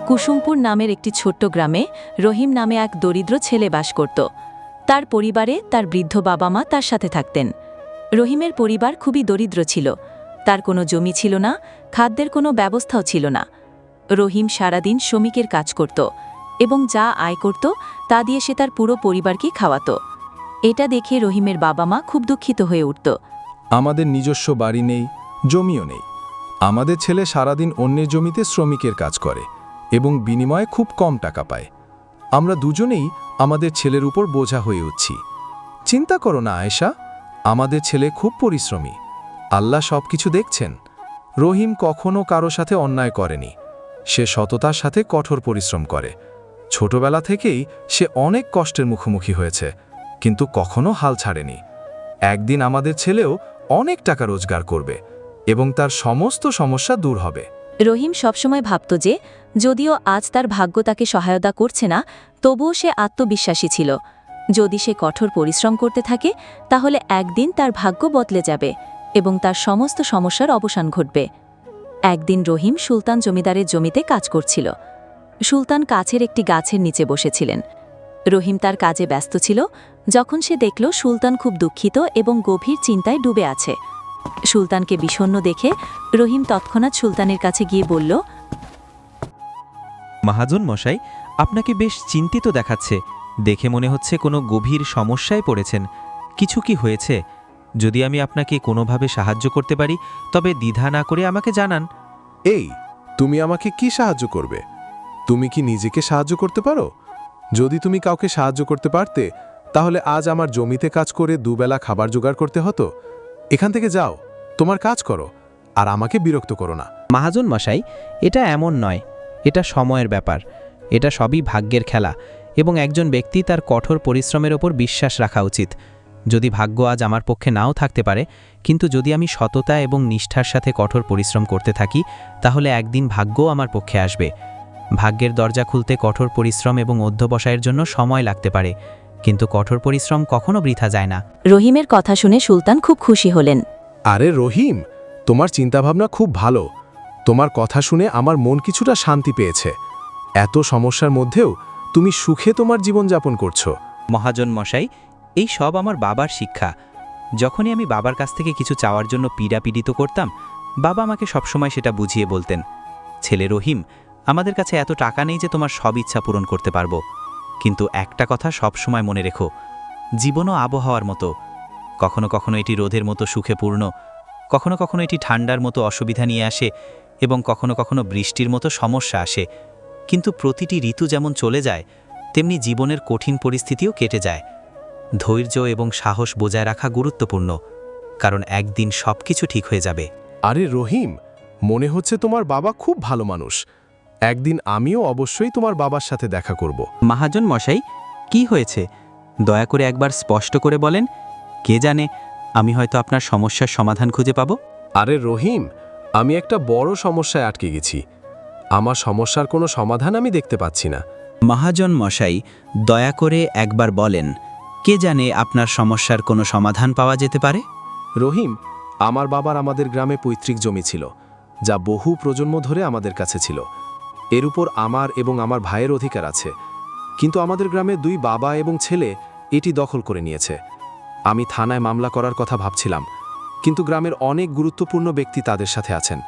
কুসুমপুর নামের একটি ছোট্ট গ্রামে রহিম নামে এক দরিদ্র ছেলে বাস করত। তার পরিবারে তার বৃদ্ধ বাবা মা তার সাথে থাকতেন। রহিমের পরিবার খুবই দরিদ্র ছিল। তার কোনো জমি ছিল না, খাদ্যের কোনো ব্যবস্থাও ছিল না। রহিম সারাদিন শ্রমিকের কাজ করত এবং যা আয় করত তা দিয়ে সে তার পুরো পরিবারকে খাওয়াত। এটা দেখে রহিমের বাবা মা খুব দুঃখিত হয়ে উঠত। আমাদের নিজস্ব বাড়ি নেই, জমিও নেই। আমাদের ছেলে সারাদিন অন্যের জমিতে শ্রমিকের কাজ করে এবং বিনিময়ে খুব কম টাকা পায়। আমরা দুজনেই আমাদের ছেলের উপর বোঝা হয়ে উঠছি। চিন্তা করো না আয়েশা, আমাদের ছেলে খুব পরিশ্রমী। আল্লাহ সব কিছু দেখছেন। রহিম কখনো কারো সাথে অন্যায় করেনি। সে সততার সাথে কঠোর পরিশ্রম করে। ছোটবেলা থেকেই সে অনেক কষ্টের মুখোমুখি হয়েছে, কিন্তু কখনো হাল ছাড়েনি। একদিন আমাদের ছেলেও অনেক টাকা রোজগার করবে এবং তার সমস্ত সমস্যা দূর হবে। রহিম সবসময় ভাবত যে যদিও আজ তার ভাগ্য তাকে সহায়তা করছে না, তবুও সে আত্মবিশ্বাসী ছিল। যদি সে কঠোর পরিশ্রম করতে থাকে তাহলে একদিন তার ভাগ্য বদলে যাবে এবং তার সমস্ত সমস্যার অবসান ঘটবে। একদিন রহিম সুলতান জমিদারের জমিতে কাজ করছিল। সুলতান কাছের একটি গাছের নিচে বসেছিলেন। রহিম তার কাজে ব্যস্ত ছিল যখন সে দেখল সুলতান খুব দুঃখিত এবং গভীর চিন্তায় ডুবে আছে। সুলতানকে বিষণ্ণ দেখে রহিম তৎক্ষণাৎ সুলতানের কাছে গিয়ে বলল, মহাজন মশাই, আপনাকে বেশ চিন্তিত দেখাচ্ছে। দেখে মনে হচ্ছে কোনো গভীর সমস্যায় পড়েছেন। কিছু কি হয়েছে? যদি আমি আপনাকে কোনোভাবে সাহায্য করতে পারি তবে দ্বিধা না করে আমাকে জানান। এই, তুমি আমাকে কি সাহায্য করবে? তুমি কি নিজেকে সাহায্য করতে পারো? যদি তুমি কাউকে সাহায্য করতে পারতে তাহলে আজ আমার জমিতে কাজ করে দুবেলা খাবার জোগাড় করতে হতো। এখান থেকে যাও, তোমার কাজ করো, আর আমাকে বিরক্ত করো না। মহাজন মশাই, এটা এমন নয়। এটা সময়ের ব্যাপার। এটা সবই ভাগ্যের খেলা এবং একজন ব্যক্তি তার কঠোর পরিশ্রমের ওপর বিশ্বাস রাখা উচিত। যদি ভাগ্য আজ আমার পক্ষে নাও থাকতে পারে, কিন্তু যদি আমি সততা এবং নিষ্ঠার সাথে কঠোর পরিশ্রম করতে থাকি তাহলে একদিন ভাগ্যও আমার পক্ষে আসবে। ভাগ্যের দরজা খুলতে কঠোর পরিশ্রম এবং অধ্যবসায়ের জন্য সময় লাগতে পারে, কিন্তু কঠোর পরিশ্রম কখনো বৃথা যায় না। রহিমের কথা শুনে সুলতান খুব খুশি হলেন। আরে রহিম, তোমার চিন্তাভাবনা খুব ভালো। তোমার কথা শুনে আমার মন কিছুটা শান্তি পেয়েছে। এত সমস্যার মধ্যেও তুমি সুখে তোমার জীবনযাপন করছো। মহাজন মশাই, এই সব আমার বাবার শিক্ষা। যখনই আমি বাবার কাছ থেকে কিছু চাওয়ার জন্য পীড়াপীড়িত করতাম, বাবা আমাকে সবসময় সেটা বুঝিয়ে বলতেন, ছেলে রহিম, আমাদের কাছে এত টাকা নেই যে তোমার সব ইচ্ছা পূরণ করতে পারবো, কিন্তু একটা কথা সবসময় মনে রেখো, জীবনও আবহাওয়ার মতো। কখনো কখনো এটি রোদের মতো সুখে পূর্ণ, কখনো কখনো এটি ঠান্ডার মতো অসুবিধা নিয়ে আসে এবং কখনো কখনো বৃষ্টির মতো সমস্যা আসে। কিন্তু প্রতিটি ঋতু যেমন চলে যায় তেমনি জীবনের কঠিন পরিস্থিতিও কেটে যায়। ধৈর্য এবং সাহস বজায় রাখা গুরুত্বপূর্ণ, কারণ একদিন সবকিছু ঠিক হয়ে যাবে। আরে রহিম, মনে হচ্ছে তোমার বাবা খুব ভালো মানুষ। একদিন আমিও অবশ্যই তোমার বাবার সাথে দেখা করব। মহাজন মশাই, কি হয়েছে? দয়া করে একবার স্পষ্ট করে বলেন। কে জানে, আমি হয়তো আপনার সমস্যার সমাধান খুঁজে পাব। আরে রহিম, আমি একটা বড় সমস্যায় আটকে গেছি। আমার সমস্যার কোনো সমাধান আমি দেখতে পাচ্ছি না। মহাজন মশাই, দয়া করে একবার বলেন, কে জানে আপনার সমস্যার কোনো সমাধান পাওয়া যেতে পারে। রহিম, আমার বাবার আমাদের গ্রামে পৈতৃক জমি ছিল, যা বহু প্রজন্ম ধরে আমাদের কাছে ছিল। এর উপর আমার এবং আমার ভাইয়ের অধিকার আছে, কিন্তু আমাদের গ্রামে দুই বাবা এবং ছেলে এটি দখল করে নিয়েছে। আমি থানায় মামলা করার কথা ভাবছিলাম, কিন্তু গ্রামের অনেক গুরুত্বপূর্ণ ব্যক্তি তাদের সাথে আছেন।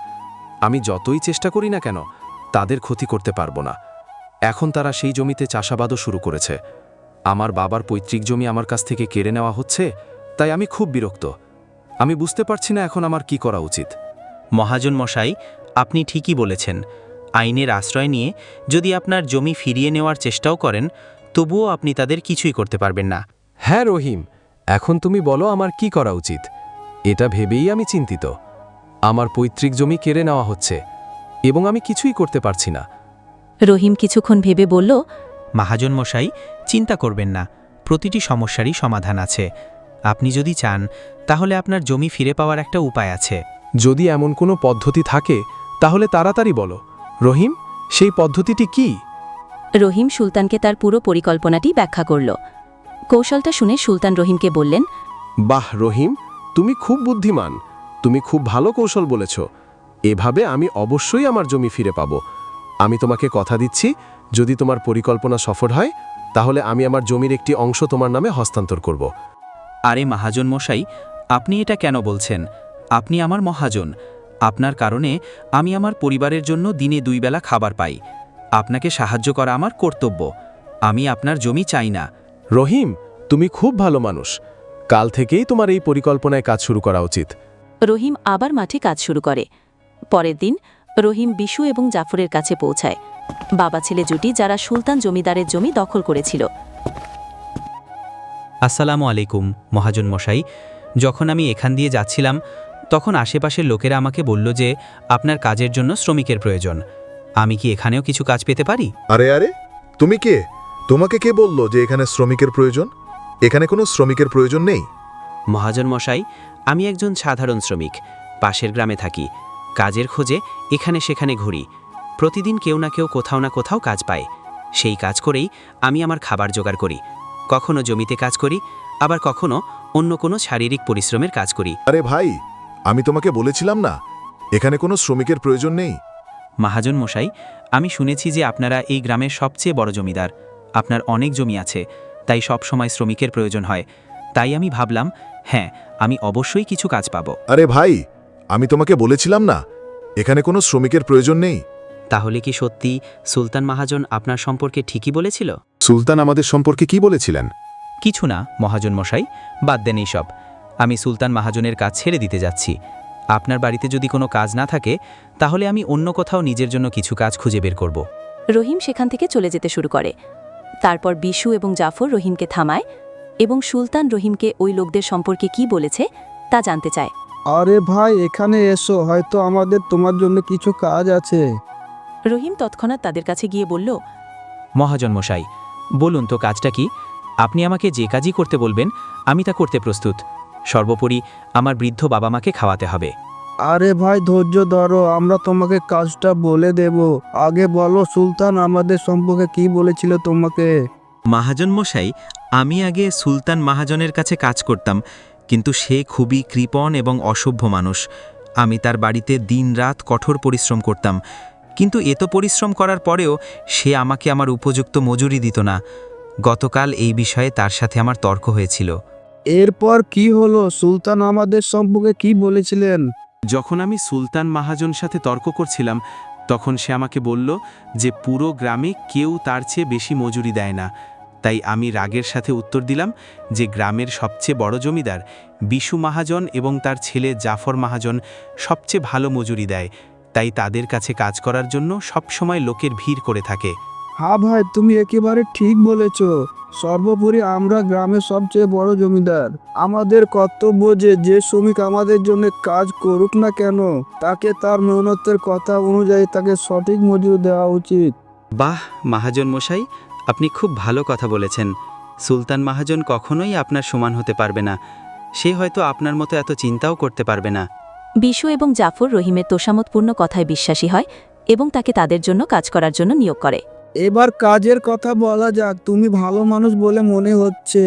আমি যতই চেষ্টা করি না কেন তাদের ক্ষতি করতে পারবো না। এখন তারা সেই জমিতে চাষাবাদও শুরু করেছে। আমার বাবার পৈতৃক জমি আমার কাছ থেকে কেড়ে নেওয়া হচ্ছে, তাই আমি খুব বিরক্ত। আমি বুঝতে পারছি না এখন আমার কি করা উচিত। মহাজন মশাই, আপনি ঠিকই বলেছেন। আইনের আশ্রয় নিয়ে যদি আপনার জমি ফিরিয়ে নেওয়ার চেষ্টাও করেন, তবুও আপনি তাদের কিছুই করতে পারবেন না। হ্যাঁ রহিম, এখন তুমি বলো আমার কি করা উচিত। এটা ভেবেই আমি চিন্তিত। আমার পৈতৃক জমি কেড়ে নেওয়া হচ্ছে এবং আমি কিছুই করতে পারছি না। রহিম কিছুক্ষণ ভেবে বলল, মহাজন মশাই, চিন্তা করবেন না, প্রতিটি সমস্যারই সমাধান আছে। আপনি যদি চান তাহলে আপনার জমি ফিরে পাওয়ার একটা উপায় আছে। যদি এমন কোনো পদ্ধতি থাকে তাহলে তাড়াতাড়ি বলো। রহিম, সেই পদ্ধতিটি কি? রহিম সুলতানকে তার পুরো পরিকল্পনাটি ব্যাখ্যা করল। কৌশলটা শুনে সুলতান রহিমকে বললেন, বাহ রহিম, তুমি খুব বুদ্ধিমান। তুমি খুব ভালো কৌশল বলেছ। এভাবে আমি অবশ্যই আমার জমি ফিরে পাব। আমি তোমাকে কথা দিচ্ছি, যদি তোমার পরিকল্পনা সফল হয় তাহলে আমি আমার জমির একটি অংশ তোমার নামে হস্তান্তর করব। আরে মহাজন মশাই, আপনি এটা কেন বলছেন? আপনি আমার মহাজন। আপনার কারণে আমি আমার পরিবারের জন্য দিনে 2 বেলা খাবার পাই। আপনাকে সাহায্য করা আমার কর্তব্য। আমি আপনার জমি চাই না। রহিম, তুমি খুব ভালো মানুষ। কাল থেকেই তোমার এই পরিকল্পনায় কাজ শুরু করা উচিত। রহিম আবার মাঠে কাজ শুরু করে। পরের দিন রহিম বিশু এবং জাফরের কাছে পৌঁছায়, বাবা ছেলে জুটি যারা সুলতান জমিদারের জমি দখল করেছিল। আসসালামু আলাইকুম মহাজন মশাই। যখন আমি এখান দিয়ে যাচ্ছিলাম তখন আশেপাশের লোকেরা আমাকে বলল যে আপনার কাজের জন্য শ্রমিকের প্রয়োজন। আমি কি এখানেও কিছু কাজ পেতে পারি? আরে আরে, তুমি কে? তোমাকে কে বললো যে এখানে শ্রমিকের প্রয়োজন? এখানে কোনো শ্রমিকের প্রয়োজন নেই। মহাজন মশাই, আমি একজন সাধারণ শ্রমিক, পাশের গ্রামে থাকি। কাজের খোঁজে এখানে সেখানে ঘুরি। প্রতিদিন কেউ না কেউ কোথাও না কোথাও কাজ পায়। সেই কাজ করেই আমি আমার খাবার জোগাড় করি। কখনো জমিতে কাজ করি, আবার কখনো অন্য কোনো শারীরিক পরিশ্রমের কাজ করি। আরে ভাই, আমি তোমাকে বলেছিলাম না এখানে কোনো শ্রমিকের প্রয়োজন নেই। মহাজন মশাই, আমি শুনেছি যে আপনারা এই গ্রামের সবচেয়ে বড় জমিদার। আপনার অনেক জমি আছে, তাই সব সময় শ্রমিকের প্রয়োজন হয়। তাই আমি ভাবলাম, হ্যাঁ, আমি অবশ্যই কিছু কাজ পাব। আরে ভাই, আমি তোমাকে বলেছিলাম না এখানে কোনো শ্রমিকের প্রয়োজন নেই। তাহলে কি সত্যি সুলতান মহাজন আপনার সম্পর্কে ঠিকই বলেছিল? সুলতান আমাদের সম্পর্কে কি বলেছিলেন? কিছু না মহাজন মশাই, বাদ দেন এইসব। আমি সুলতান মহাজনের কাজ ছেড়ে দিতে যাচ্ছি। আপনার বাড়িতে যদি কোনো কাজ না থাকে তাহলে আমি অন্য কোথাও নিজের জন্য কিছু কাজ খুঁজে বের করব। রহিম সেখান থেকে চলে যেতে শুরু করে। তারপর বিশু এবং জাফর রহিমকে থামায় এবং সুলতান রহিমকে ওই লোকদের সম্পর্কে কি বলেছে তা জানতে চায়। আরে ভাই, এখানে এসো, হয়তো আমাদের তোমার জন্য কিছু কাজ আছে। রহিম তৎক্ষণাৎ তাদের কাছে গিয়ে বলল, মহাজন মশাই, বলুন তো কাজটা কি? আপনি আমাকে যে কাজই করতে বলবেন আমি তা করতে প্রস্তুত। সর্বোপরি আমার বৃদ্ধ বাবা মাকে খাওয়াতে হবে। আরে ভাই, ধৈর্য ধরো, আমরা তোমাকে কাজটা বলে দেব। আগে বলো, সুলতান আমাদের সম্পর্কে কি বলেছিল তোমাকে? মহাজন মশাই, আমি আগে সুলতান মহাজনের কাছে কাজ করতাম, কিন্তু সে খুবই কৃপণ এবং অসভ্য মানুষ। আমি তার বাড়িতে দিনরাত কঠোর পরিশ্রম করতাম, কিন্তু এত পরিশ্রম করার পরেও সে আমাকে আমার উপযুক্ত মজুরি দিত না। গতকাল এই বিষয়ে তার সাথে আমার তর্ক হয়েছিল। এরপর কি হলো? সুলতান আমাদের সম্পর্কে কি বলেছিলেন? যখন আমি সুলতান মহাজন সাথে তর্ক করছিলাম তখন সে আমাকে বলল যে পুরো গ্রামে কেউ তার চেয়ে বেশি মজুরি দেয় না। তাই আমি রাগের সাথে উত্তর দিলাম যে গ্রামের সবচেয়ে বড় জমিদার বিশু মহাজন এবং তার ছেলে জাফর মহাজন সবচেয়ে ভালো মজুরি দেয়, তাই তাদের কাছে কাজ করার জন্য সবসময় লোকের ভিড় করে থাকে। হ্যাঁ ভাই, তুমি একেবারে ঠিক বলেছ। সর্বোপরি আমরা গ্রামের সবচেয়ে বড় জমিদার। আমাদের কর্তব্য যে যে শ্রমিক আমাদের জন্য কাজ করুক না কেন, তাকে তার মেহনতের কথা অনুযায়ী তাকে সঠিক মজুরি দেওয়া উচিত। বাহ মহাজন মশাই, আপনি খুব ভালো কথা বলেছেন। সুলতান মহাজন কখনোই আপনার সমান হতে পারবে না। সে হয়তো আপনার মতো এত চিন্তাও করতে পারবে না। বিশু এবং জাফর রহিমের তোষামতপূর্ণ কথায় বিশ্বাসী হয় এবং তাকে তাদের জন্য কাজ করার জন্য নিয়োগ করে। এবার কাজের কথা বলা যাক। তুমি ভালো মানুষ বলে মনে হচ্ছে।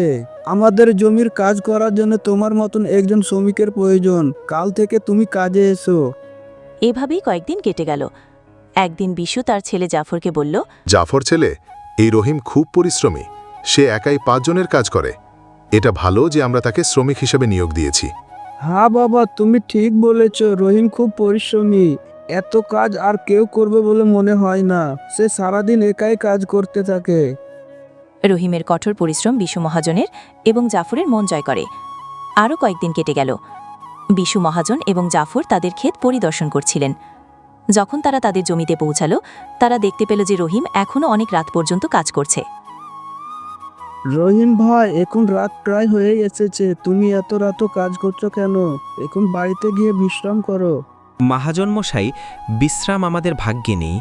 আমাদের জমির কাজ করার জন্য তোমার মতন একজন শ্রমিকের প্রয়োজন। কাল থেকে তুমি কাজে এসো। এভাবেই কয়েকদিন কেটে গেল। একদিন বিশু তার ছেলে জাফরকে বলল, জাফর ছেলে, এই রহিম খুব পরিশ্রমী। সে একাই 5 জনের কাজ করে। এটা ভালো যে আমরা তাকে শ্রমিক হিসেবে নিয়োগ দিয়েছি। হ্যাঁ বাবা, তুমি ঠিক বলেছ। রহিম খুব পরিশ্রমী। এত কাজ আর কেউ করবে বলে মনে হয় না। সে সারাদিন একাই কাজ করতে থাকে। রহিমের কঠোর পরিশ্রম বিশু মহাজনের এবং জাফরের মন জয় করে। আরও কয়েকদিন কেটে গেল। বিশু মহাজন এবং জাফর তাদের ক্ষেত পরিদর্শন করছিলেন। যখন তারা তাদের জমিতে পৌঁছালো, তারা দেখতে পেল যে রহিম এখনও অনেক রাত পর্যন্ত কাজ করছে। রহিম ভাই, এখন রাত প্রায় হয়ে এসেছে। তুমি এত রাতও কাজ করছো কেন? এখন বাড়িতে গিয়ে বিশ্রাম করো। মহাজন মশাই, বিশ্রাম আমাদের ভাগ্যে নেই।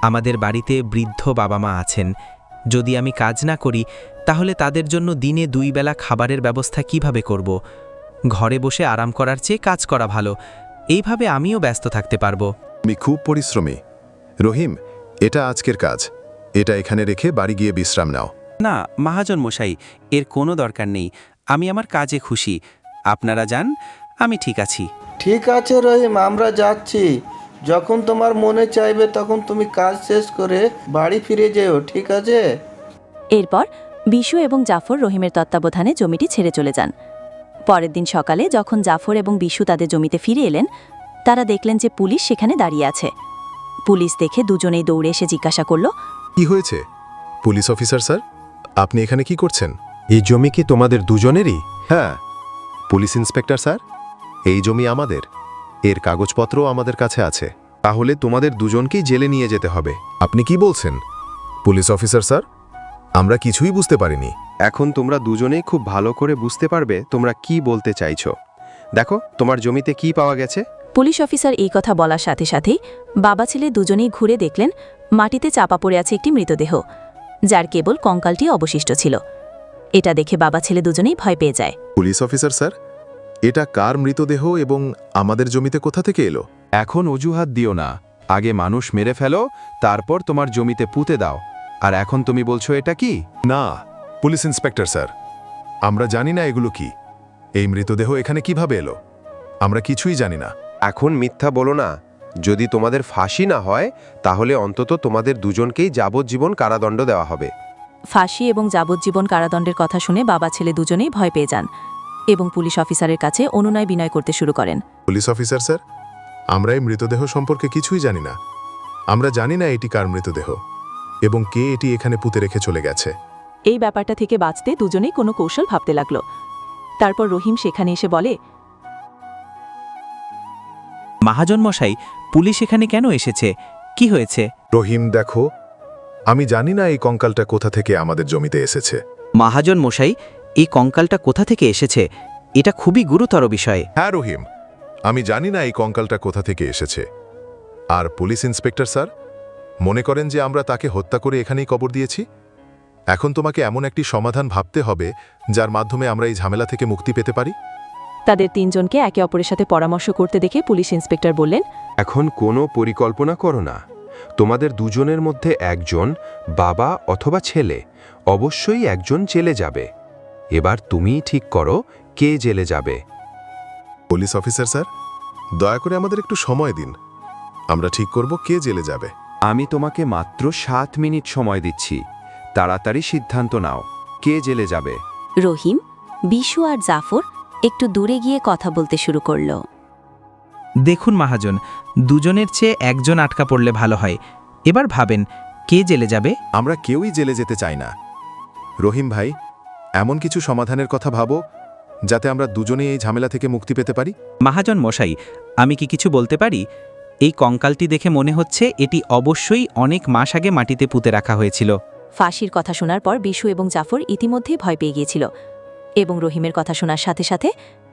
আমাদের বাড়িতে বৃদ্ধ বাবা মা আছেন। যদি আমি কাজ না করি তাহলে তাদের জন্য দিনে 2 বেলা খাবারের ব্যবস্থা কিভাবে করব? ঘরে বসে আরাম করার চেয়ে কাজ করা ভালো। এইভাবে আমিও ব্যস্ত থাকতে পারবো। আমি খুব পরিশ্রমী। রহিম, এটা আজকের কাজ। এটা এখানে রেখে বাড়ি গিয়ে বিশ্রাম নাও। না মহাজন মশাই, এর কোনো দরকার নেই। আমি আমার কাজে খুশি। আপনারা যান, আমি ঠিক আছি। ঠিক আছে রহিম, আমরা যাচ্ছি। যখন তোমার মনে চাইবে তখন তুমি কাজ শেষ করে বাড়ি ফিরে যেও, ঠিক আছে? এরপর বিশু এবং জাফর রহিমের তত্ত্বাবধানে জমিটি ছেড়ে চলে যান। পরের দিন সকালে যখন জাফর এবং বিশু তাদের জমিতে ফিরে এলেন, তারা দেখলেন যে পুলিশ সেখানে দাঁড়িয়ে আছে। পুলিশ দেখে দুজনেই দৌড়ে এসে জিজ্ঞাসা করল, কি হয়েছে পুলিশ অফিসার স্যার, আপনি এখানে কি করছেন? এই জমি কি তোমাদের দুজনেরই? হ্যাঁ পুলিশ ইন্সপেক্টর স্যার, এই জমি আমাদের, এর কাগজপত্রও আমাদের কাছে আছে। তাহলে তোমাদের দুজনকেই জেলে নিয়ে যেতে হবে। আপনি কি বলছেন পুলিশ অফিসার স্যার? আমরা কিছুই বুঝতে পারিনি। এখন তোমরা দুজনেই খুব ভালো করে বুঝতে পারবে তোমরা কি বলতে চাইছো। দেখো তোমার জমিতে কি পাওয়া গেছে। পুলিশ অফিসার এই কথা বলার সাথে সাথেই বাবা ছেলে দুজনেই ঘুরে দেখলেন মাটিতে চাপা পড়ে আছে একটি মৃতদেহ, যার কেবল কঙ্কালটি অবশিষ্ট ছিল। এটা দেখে বাবা ছেলে দুজনেই ভয় পেয়ে যায়। পুলিশ অফিসার স্যার, এটা কার মৃতদেহ এবং আমাদের জমিতে কোথা থেকে এলো? এখন অজুহাত দিও না, আগে মানুষ মেরে ফেলো, তারপর তোমার জমিতে পুঁতে দাও। আর এখন তুমি বলছো এটা কি? না পুলিশ ইন্সপেক্টর স্যার, আমরা জানি না এগুলো কি। এই মৃতদেহ এখানে কিভাবে এলো আমরা কিছুই জানি না। এখন মিথ্যা বলো না। যদি তোমাদের ফাঁসি না হয় তাহলে অন্তত তোমাদের দুজনকেই যাবজ্জীবন কারাদণ্ড দেওয়া হবে। ফাঁসি এবং যাবজ্জীবন কারাদণ্ডের কথা শুনে বাবা ছেলে দুজনেই ভয় পেয়ে যান এবং পুলিশ অফিসারের কাছে অনুনয় বিনয় করতে শুরু করেন। পুলিশ অফিসার স্যার, আমরা এই মৃতদেহ সম্পর্কে কিছুই জানি না। আমরা জানি না এটি কার মৃতদেহ এবং কে এটি এখানে পুঁতে রেখে চলে গেছে। এই ব্যাপারটা থেকে বাঁচতে দুজনেই কোনো কৌশল ভাবতে লাগল। তারপর রহিম সেখানে এসে বলে, মহাজন মশাই, পুলিশ এখানে কেন এসেছে? কি হয়েছে? রহিম দেখো, আমি জানি না এই কঙ্কালটা কোথা থেকে আমাদের জমিতে এসেছে। মহাজন মশাই, এই কঙ্কালটা কোথা থেকে এসেছে? এটা খুবই গুরুতর বিষয়। হ্যাঁ রহিম, আমি জানি না এই কঙ্কালটা কোথা থেকে এসেছে। আর পুলিশ ইন্সপেক্টর স্যার, মনে করেন যে আমরা তাকে হত্যা করে এখানেই কবর দিয়েছি? এখন তোমাকে এমন একটি সমাধান ভাবতে হবে যার মাধ্যমে আমরা এই ঝামেলা থেকে মুক্তি পেতে পারি। তাদের তিনজনকে একে অপরের সাথে পরামর্শ করতে দেখে পুলিশ ইন্সপেক্টর বললেন, এখন কোনো পরিকল্পনা করো না। তোমাদের দুজনের মধ্যে একজন, বাবা অথবা ছেলে, অবশ্যই একজন জেলে যাবে। এবার তুমিই ঠিক করো কে জেলে যাবে। পুলিশ অফিসার স্যার, দয়া করে আমাদের একটু সময় দিন, আমরা ঠিক করব কে জেলে যাবে। আমি তোমাকে মাত্র 7 মিনিট সময় দিচ্ছি। তাড়াতাড়ি সিদ্ধান্ত নাও কে জেলে যাবে। রহিম, বিশু আর জাফর একটু দূরে গিয়ে কথা বলতে শুরু করল। দেখুন মহাজন, দুজনের চেয়ে একজন আটকা পড়লে ভালো হয়। এবার ভাবেন কে জেলে যাবে। আমরা কেউই জেলে যেতে চাই না। রহিম ভাই, এমন কিছু সমাধানের কথা ভাবো যাতে আমরা দুজনেই এই ঝামেলা থেকে মুক্তি পেতে পারি। মহাজন মশাই, আমি কি কিছু বলতে পারি? এই কঙ্কালটি দেখে মনে হচ্ছে এটি অবশ্যই অনেক মাস আগে মাটিতে পুঁতে রাখা হয়েছিল। ফাঁসির কথা শোনার পর বিশু এবং জাফর ইতিমধ্যেই ভয় পেয়ে গিয়েছিল এবং রহিমের কথা শোনার সাথে সাথে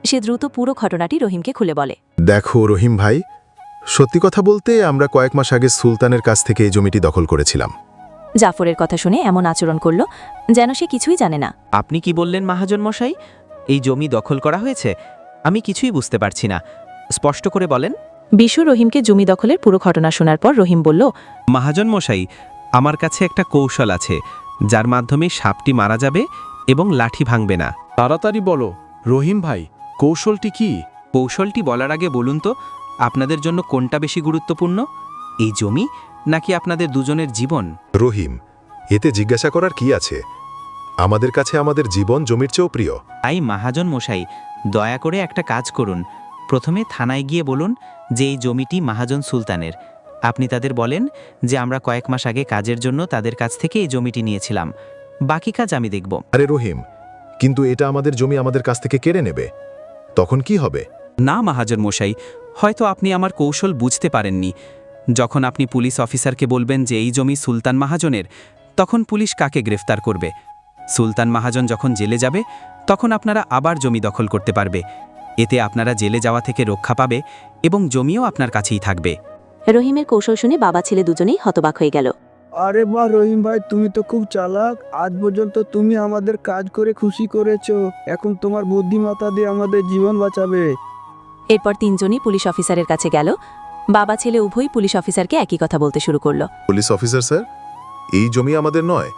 সে দ্রুত পুরো ঘটনাটি রহিমকে খুলে বলে। দেখো রহিম ভাই, সত্যি কথা বলতে আমরা কয়েক মাস আগে সুলতানের কাছ থেকে এই জমিটি দখল করেছিলাম। জাফরের কথা শুনে এমন আচরণ করল যেন সে কিছুই জানে না। আপনি কি বললেন মহাজন মশাই? এই জমি দখল করা হয়েছে? আমি কিছুই বুঝতে পারছি না, স্পষ্ট করে বলেন। বিশু রহিমকে জমি দখলের পুরো ঘটনা শোনার পর রহিম বলল, মহাজন মশাই, আমার কাছে একটা কৌশল আছে যার মাধ্যমে সাপটি মারা যাবে এবং লাঠি ভাঙবে না। তাড়াতাড়ি বলো রহিম ভাই, কৌশলটি কি? কৌশলটি বলার আগে বলুন তো, আপনাদের জন্য কোনটা বেশি গুরুত্বপূর্ণ, এই জমি নাকি আপনাদের দুজনের জীবন? রহিম, এতে জিজ্ঞাসা করার কি আছে? আমাদের কাছে আমাদের জীবন জমির চেয়েও প্রিয়। তাই মহাজন মশাই, দয়া করে একটা কাজ করুন। প্রথমে থানায় গিয়ে বলুন যে এই জমিটি মহাজন সুলতানের। আপনি তাদের বলেন যে আমরা কয়েক মাস আগে কাজের জন্য তাদের কাছ থেকে এই জমিটি নিয়েছিলাম, বাকি কাজ আমি দেখব। আরে রহিম, কিন্তু এটা আমাদের জমি আমাদের কাছ থেকে কেড়ে নেবে, তখন কি হবে? না মহাজন মশাই, হয়তো আপনি আমার কৌশল বুঝতে পারেননি। যখন আপনি পুলিশ অফিসারকে বলবেন যে এই জমি সুলতান মহাজনের, তখন পুলিশ কাকে গ্রেফতার করবে? সুলতান মহাজন যখন জেলে যাবে তখন আপনারা আবার জমি দখল করতে পারবে। এতে আপনারা জেলে যাওয়া থেকে রক্ষা পাবে এবং জমিও আপনার কাছেই থাকবে। রহিমের কৌশল শুনে বাবা ছেলে দুজনেই হতবাক হয়ে গেল। আরে বাহ রহিম ভাই, তুমি তো খুব চালাক। আজ পর্যন্ত তুমি আমাদের কাজ করে খুশি করেছো, এখন তোমার বুদ্ধিমত্তা দিয়ে আমাদের জীবন বাঁচাবে। এরপর তিনজনই পুলিশ অফিসারের কাছে গেল। বাবা ছেলে উভয়ই পুলিশ অফিসারকে একই কথা বলতে শুরু করল। পুলিশ অফিসার স্যার, এই জমি আমাদের নয়।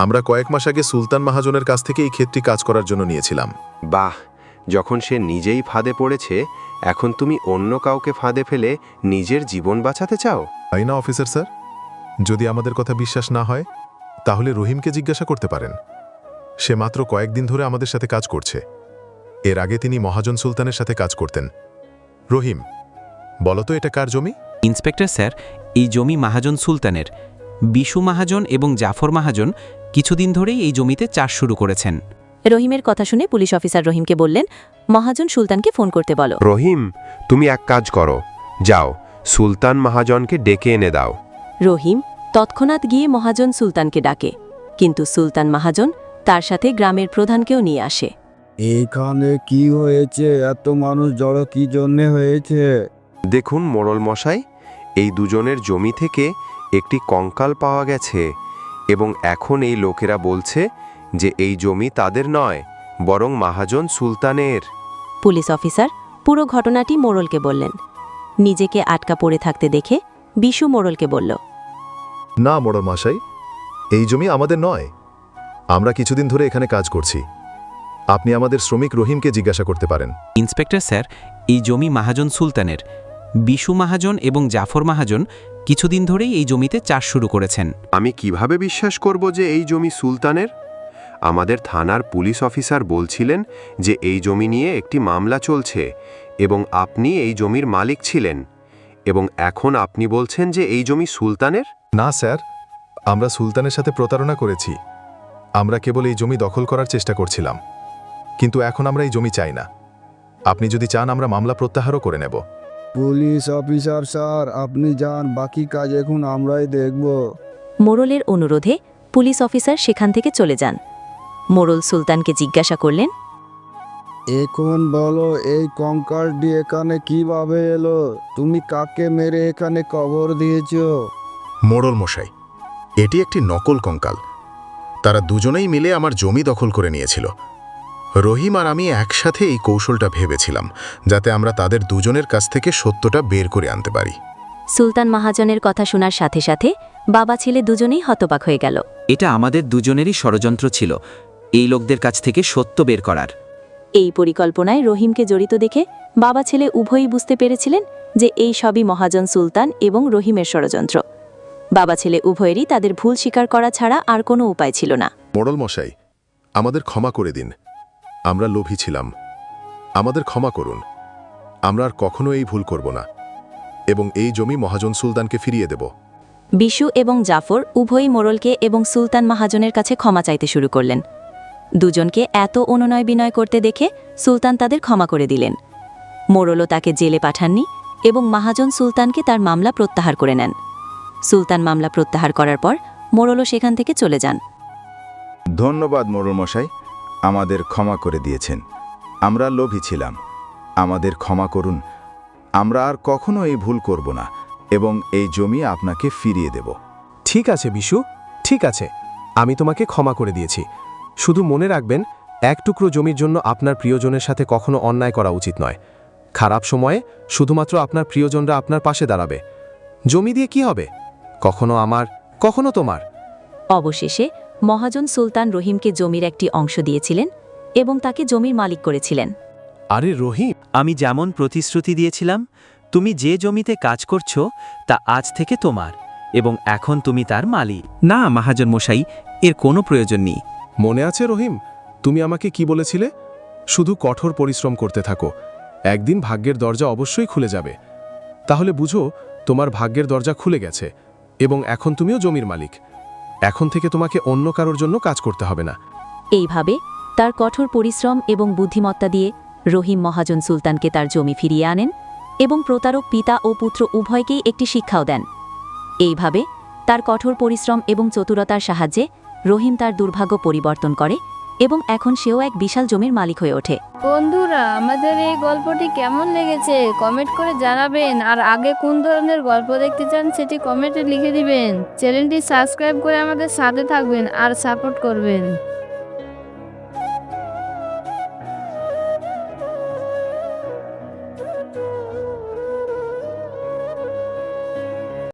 আমরা কয়েক মাস আগে সুলতান মহাজনের কাছ থেকে এই ক্ষেতটি কাজ করার জন্য নিয়েছিলাম। বাহ, যখন সে নিজেই ফাঁদে পড়েছে এখন তুমি অন্য কাউকে ফাঁদে ফেলে নিজের জীবন বাঁচাতে চাও? তাই না অফিসার স্যার? যদি আমাদের কথা বিশ্বাস না হয় তাহলে রহিমকে জিজ্ঞাসা করতে পারেন। সে মাত্র কয়েকদিন ধরে আমাদের সাথে কাজ করছে। এর আগে তিনি মহাজন সুলতানের সাথে কাজ করতেন। রহিম, বলো তো এটা কার জমি? ইন্সপেক্টর স্যার, এই জমি মহাজন সুলতানের। বিশু মহাজন এবং জাফর মহাজন কিছুদিন ধরেই এই জমিতে চাষ শুরু করেছেন। রহিমের কথা শুনে পুলিশ অফিসার রহিমকে বললেন, মহাজন সুলতানকে ফোন করতে বলো। রহিম, তুমি এক কাজ করো, যাও সুলতান মহাজনকে ডেকে এনে দাও। রহিম তৎক্ষণাৎ গিয়ে মহাজন সুলতানকে ডাকে, কিন্তু সুলতান মহাজন তার সাথে গ্রামের প্রধানকেও নিয়ে আসে। এখানে কি হয়েছে? এত মানুষ জড়ো কি জন্যে হয়েছে? দেখুন মোড়ল মশাই, এই দুজনের জমি থেকে একটি কঙ্কাল পাওয়া গেছে এবং এখন এই লোকেরা বলছে যে এই জমি তাদের নয়, বরং মহাজন সুলতানের। পুলিশ অফিসার পুরো ঘটনাটি মোড়লকে বললেন। নিজেকে আটকা পড়ে থাকতে দেখে বিশু মোড়লকে বলল, না মোড়ল মশাই, এই জমি আমাদের নয়। আমরা কিছুদিন ধরে এখানে কাজ করছি। আপনি আমাদের শ্রমিক রহিমকে জিজ্ঞাসা করতে পারেন। ইন্সপেক্টর স্যার, এই জমি মহাজন সুলতানের। বিশু মহাজন এবং জাফর মহাজন কিছুদিন ধরেই এই জমিতে চাষ শুরু করেছেন। আমি কিভাবে বিশ্বাস করব যে এই জমি সুলতানের? আমাদের থানার পুলিশ অফিসার বলছিলেন যে এই জমি নিয়ে একটি মামলা চলছে এবং আপনি এই জমির মালিক ছিলেন, এবং এখন আপনি বলছেন যে এই জমি সুলতানের? না স্যার, আমরা সুলতানের সাথে প্রতারণা করেছি। আমরা কেবল এই জমি দখল করার চেষ্টা করছিলাম, কিন্তু এখন আমরা এই জমি চাই না। আপনি যদি চান আমরা মামলা প্রত্যাহারও করে নেব। পুলিশ অফিসার স্যার, আপনি যান, বাকি কাজ এখন আমরাই দেখব। মোড়লের অনুরোধে পুলিশ অফিসার সেখান থেকে চলে যান। মোড়ল সুলতানকে জিজ্ঞাসা করলেন, এখন বলো, এই কঙ্কালটি এখানে কিভাবে এলো? তুমি কাকে মেরে এখানে কবর দিয়েছো? মোড়ল মশাই, এটি একটি নকল কঙ্কাল। তারা দুজনেই মিলে আমার জমি দখল করে নিয়েছিল। রহিম আর আমি একসাথে এই কৌশলটা ভেবেছিলাম, যাতে আমরা তাদের দুজনের কাছ থেকে সত্যটা বের করে আনতে পারি। সুলতান মহাজনের কথা শোনার সাথে সাথে বাবা ছেলে দুজনেই হতবাক হয়ে গেল। এটা আমাদের দুজনেরই ষড়যন্ত্র ছিল, এই লোকদের কাছ থেকে সত্য বের করার। এই পরিকল্পনায় রহিমকে জড়িত দেখে বাবা ছেলে উভয়ই বুঝতে পেরেছিলেন যে এই সবই মহাজন সুলতান এবং রহিমের ষড়যন্ত্র। বাবা ছেলে উভয়েরই তাদের ভুল স্বীকার করা ছাড়া আর কোনো উপায় ছিল না। মোড়ল মশাই, আমাদের ক্ষমা করে দিন। আমরা লোভী ছিলাম। আমাদের ক্ষমা করুন। আমরা আর কখনো এই ভুল করব না এবং এই জমি মহাজন সুলতানকে ফিরিয়ে দেব। বিশু এবং জাফর উভয়ই মোড়লকে এবং সুলতান মহাজনের কাছে ক্ষমা চাইতে শুরু করলেন। দুজনকে এত অনুনয় বিনয় করতে দেখে সুলতান তাদের ক্ষমা করে দিলেন। মোড়লও তাকে জেলে পাঠাননি এবং মহাজন সুলতানকে তার মামলা প্রত্যাহার করে নেন। সুলতান মামলা প্রত্যাহার করার পর মোড়লও সেখান থেকে চলে যান। ধন্যবাদ মোড়ল মশাই, আমাদের ক্ষমা করে দিয়েছেন। আমরা লোভী ছিলাম, আমাদের ক্ষমা করুন। আমরা আর কখনো এই ভুল করব না এবং এই জমি আপনাকে ফিরিয়ে দেব। ঠিক আছে বিশু, ঠিক আছে, আমি তোমাকে ক্ষমা করে দিয়েছি। শুধু মনে রাখবেন, এক টুকরো জমির জন্য আপনার প্রিয়জনের সাথে কখনো অন্যায় করা উচিত নয়। খারাপ সময়ে শুধুমাত্র আপনার প্রিয়জনরা আপনার পাশে দাঁড়াবে। জমি দিয়ে কি হবে? কখনো আমার, কখনো তোমার। অবশেষে মহাজন সুলতান রহিমকে জমির একটি অংশ দিয়েছিলেন এবং তাকে জমির মালিক করেছিলেন। আরে রহিম, আমি যেমন প্রতিশ্রুতি দিয়েছিলাম, তুমি যে জমিতে কাজ করছো তা আজ থেকে তোমার এবং এখন তুমি তার মালিক। না মহাজন মশাই, এর কোনো প্রয়োজন নেই। মনে আছে রহিম, তুমি আমাকে কি বলেছিলে? শুধু কঠোর পরিশ্রম করতে থাকো, একদিন ভাগ্যের দরজা অবশ্যই খুলে যাবে। তাহলে বুঝো, তোমার ভাগ্যের দরজা খুলে গেছে এবং এখন তুমিও জমির মালিক। এখন থেকে তোমাকে অন্য কারোর জন্য কাজ করতে হবে না। এইভাবে তার কঠোর পরিশ্রম এবং বুদ্ধিমত্তা দিয়ে রহিম মহাজন সুলতানকে তার জমি ফিরিয়ে আনেন এবং প্রতারক পিতা ও পুত্র উভয়কেই একটি শিক্ষাও দেন। এইভাবে তার কঠোর পরিশ্রম এবং চতুরতার সাহায্যে রহিম তার দুর্ভাগ্য পরিবর্তন করে এবং এখন সেও এক বিশাল জমির মালিক হয়ে ওঠে। বন্ধুরা, আমাদের এই গল্পটি কেমন লেগেছে কমেন্ট করে জানাবেন, আর আগে কোন ধরনের গল্প দেখতে চান সেটি কমেন্টে লিখে দিবেন। চ্যানেলটি সাবস্ক্রাইব করে আমাদের সাথে থাকবেন আর সাপোর্ট করবেন।